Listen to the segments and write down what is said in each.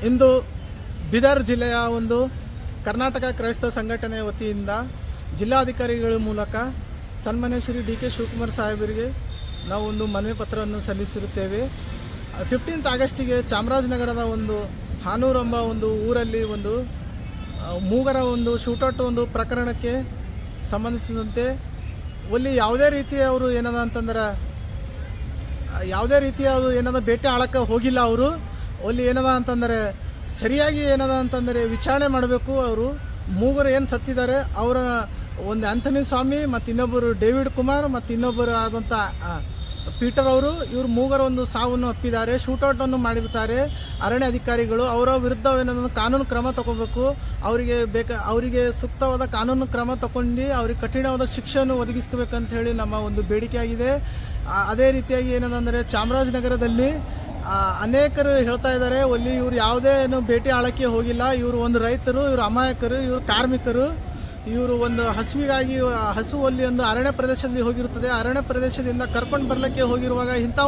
ಇಂದು ಬೀದರ್ ಜಿಲ್ಲೆಯ ಒಂದು ಕರ್ನಾಟಕ ಕ್ರೈಸ್ತ ಸಂಘಟನೆಯ ವತಿಯಿಂದ ಜಿಲ್ಲಾಧಿಕಾರಿಗಳ ಮೂಲಕ ಸನ್ಮಾನ್ಯ ಶ್ರೀ ಡಿ.ಕೆ. ಶಿವಕುಮಾರ್ ಸಾಹೇಬರಿಗೆ ನಾವು ಒಂದು ಮನವಿ ಪತ್ರವನ್ನು ಸಲ್ಲಿಸಿರುತ್ತೇವೆ. 15th ಆಗಸ್ಟಿಗೆ ಚಾಮರಾಜನಗರದ ಒಂದು ಹಾನೂರು ಎಂಬ ಒಂದು ಊರಲ್ಲಿ ಒಂದು ಮೂಗರ ಒಂದು ಶೂಟೌಟ್ ಒಂದು ಪ್ರಕರಣಕ್ಕೆ ಸಂಬಂಧಿಸಿದಂತೆ ಅಲ್ಲಿ ಯಾವುದೇ ರೀತಿಯ ಅವರು ಏನದ ಅಂತಂದ್ರೆ ಭೇಟಿ ಆಳಕ್ಕೆ ಹೋಗಿಲ್ಲ. ಅವರು ಅಲ್ಲಿ ಏನದ ಅಂತಂದರೆ ಸರಿಯಾಗಿ ಏನದ ಅಂತಂದರೆ ವಿಚಾರಣೆ ಮಾಡಬೇಕು. ಅವರು ಮೂಗರು ಏನು ಸತ್ತಿದ್ದಾರೆ ಅವರ ಒಂದು ಆಂಥನಿ ಸ್ವಾಮಿ ಮತ್ತು ಇನ್ನೊಬ್ಬರು ಡೇವಿಡ್ ಕುಮಾರ್ ಮತ್ತು ಇನ್ನೊಬ್ಬರು ಆದಂಥ ಪೀಟರ್ ಅವರು ಇವರು ಮೂಗರ ಒಂದು ಸಾವನ್ನು ಅಪ್ಪಿದ್ದಾರೆ, ಶೂಟೌಟನ್ನು ಮಾಡಿರ್ತಾರೆ. ಅರಣ್ಯ ಅಧಿಕಾರಿಗಳು ಅವರ ವಿರುದ್ಧ ಏನೋ ಕಾನೂನು ಕ್ರಮ ತಗೋಬೇಕು. ಅವರಿಗೆ ಸೂಕ್ತವಾದ ಕಾನೂನು ಕ್ರಮ ತಗೊಂಡು ಅವ್ರಿಗೆ ಕಠಿಣವಾದ ಶಿಕ್ಷೆಯನ್ನು ಒದಗಿಸ್ಕೋಬೇಕಂತ ಹೇಳಿ ನಮ್ಮ ಒಂದು ಬೇಡಿಕೆ ಆಗಿದೆ. ಅದೇ ರೀತಿಯಾಗಿ ಏನಂದರೆ ಚಾಮರಾಜನಗರದಲ್ಲಿ ಅನೇಕರು ಹೇಳ್ತಾ ಇದ್ದಾರೆ, ಅಲ್ಲಿ ಇವರು ಯಾವುದೇ ಭೇಟಿ ಆಳಕ್ಕೆ ಹೋಗಿಲ್ಲ, ಇವರು ಒಂದು ರೈತರು, ಇವರು ಅಮಾಯಕರು, ಇವರು ಕಾರ್ಮಿಕರು, ಇವರು ಒಂದು ಹಸುವಿಗಾಗಿ ಅಲ್ಲಿ ಒಂದು ಅರಣ್ಯ ಪ್ರದೇಶದಲ್ಲಿ ಹೋಗಿರುತ್ತದೆ. ಅರಣ್ಯ ಪ್ರದೇಶದಿಂದ ಕರ್ಕೊಂಡು ಬರಲಿಕ್ಕೆ ಹೋಗಿರುವಾಗ ಇಂಥ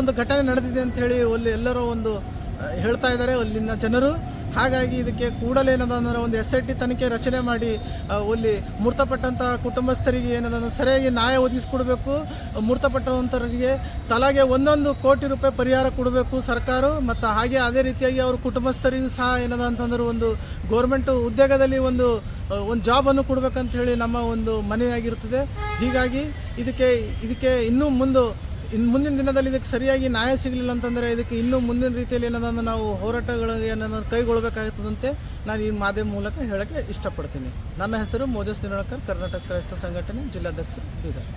ಒಂದು ಘಟನೆ ನಡೆದಿದೆ ಅಂತ ಹೇಳಿ ಅಲ್ಲಿ ಎಲ್ಲರೂ ಒಂದು ಹೇಳ್ತಾ ಇದ್ದಾರೆ ಅಲ್ಲಿನ ಜನರು. ಹಾಗಾಗಿ ಇದಕ್ಕೆ ಕೂಡಲೇ ಏನದಂದ್ರೆ ಒಂದು SIT ತನಿಖೆ ರಚನೆ ಮಾಡಿ ಅಲ್ಲಿ ಮೃತಪಟ್ಟಂಥ ಕುಟುಂಬಸ್ಥರಿಗೆ ಏನದನ್ನು ಸರಿಯಾಗಿ ನ್ಯಾಯ ಒದಗಿಸ್ಕೊಡ್ಬೇಕು. ಮೃತಪಟ್ಟಂಥವರಿಗೆ ತಲೆಗೆ 1 ಕೋಟಿ ರೂಪಾಯಿ ಪರಿಹಾರ ಕೊಡಬೇಕು ಸರ್ಕಾರ. ಮತ್ತು ಹಾಗೆ ಅದೇ ರೀತಿಯಾಗಿ ಅವ್ರ ಕುಟುಂಬಸ್ಥರಿಗೂ ಸಹ ಏನದ ಅಂತಂದ್ರೆ ಒಂದು ಗೌರ್ಮೆಂಟ್ ಉದ್ಯೋಗದಲ್ಲಿ ಒಂದು ಜಾಬನ್ನು ಕೊಡಬೇಕಂತ ಹೇಳಿ ನಮ್ಮ ಒಂದು ಮನವಿಯಾಗಿರುತ್ತದೆ. ಹೀಗಾಗಿ ಇದಕ್ಕೆ ಇನ್ನೂ ಮುಂದಿನ ದಿನದಲ್ಲಿ ಇದಕ್ಕೆ ಸರಿಯಾಗಿ ನ್ಯಾಯ ಸಿಗಲಿಲ್ಲ ಅಂತಂದರೆ ಇದಕ್ಕೆ ಇನ್ನೂ ಮುಂದಿನ ರೀತಿಯಲ್ಲಿ ಏನದನ್ನು ನಾವು ಹೋರಾಟಗಳಿಗೆ ಏನನ್ನು ಕೈಗೊಳ್ಳಬೇಕಾಗುತ್ತದಂತೆ ನಾನು ಈ ಮಾಧ್ಯಮ ಮೂಲಕ ಹೇಳೋಕ್ಕೆ ಇಷ್ಟಪಡ್ತೀನಿ. ನನ್ನ ಹೆಸರು ಮೋಜಸ್ ನಿರಾಳ್ಕರ್, ಕರ್ನಾಟಕ ಕ್ರೈಸ್ತ ಸಂಘಟನೆ ಜಿಲ್ಲಾಧ್ಯಕ್ಷರು ಬೀದರ್.